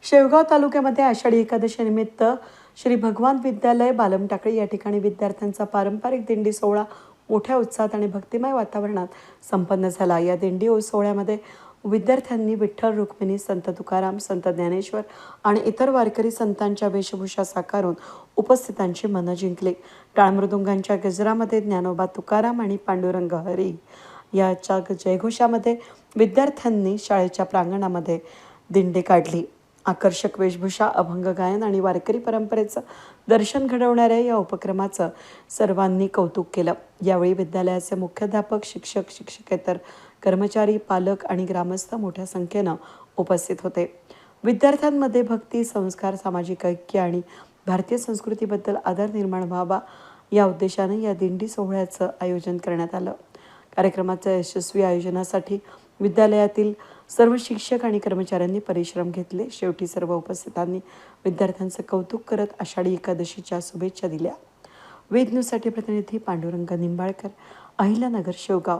शेवगाव तालुक्यामध्ये आषाढी एकादशीनिमित्त श्री भगवान विद्यालय बालम टाकळी या ठिकाणी विद्यार्थ्यांचा पारंपरिक दिंडी सोहळा मोठ्या उत्साहात आणि भक्तिमय वातावरणात संपन्न झाला। या दिंडी सोहळ्यामध्ये विद्यार्थ्यांनी विठ्ठल रुक्मिणी, संत तुकाराम, संत ज्ञानेश्वर आणि इतर वारकरी संतांच्या वेशभूषा साकारून उपस्थितांची मनं जिंकली। टाळमृदुंगांच्या गजरामध्ये ज्ञानोबा तुकाराम आणि पांडुरंग हरी याच्या जयघोषामध्ये विद्यार्थ्यांनी शाळेच्या प्रांगणामध्ये दिंडी काढली। आकर्षक वेशभूषा, अभंग गायन आणि वारकरी परंपरेचं दर्शन घडवणाऱ्या या उपक्रमाचं सर्वांनी कौतुक केलं। यावेळी विद्यालयाचे मुख्याध्यापक, शिक्षक, शिक्षकेतर कर्मचारी, पालक आणि ग्रामस्थ मोठ्या संख्येनं उपस्थित होते। विद्यार्थ्यांमध्ये भक्ती, संस्कार, सामाजिक ऐक्य आणि भारतीय संस्कृतीबद्दल आदर निर्माण व्हावा या उद्देशाने या दिंडी सोहळ्याचं आयोजन करण्यात आलं। कार्यक्रमाच्या यशस्वी आयोजनासाठी विद्यालयातील सर्व शिक्षक आणि कर्मचाऱ्यांनी परिश्रम घेतले। शेवटी सर्व उपस्थितांनी विद्यार्थ्यांचं कौतुक करत आषाढी एकादशीच्या शुभेच्छा दिल्या। वेद न्यूजसाठी प्रतिनिधी पांडुरंग निंबाळकर, अहिल्यानगर, शेवगाव।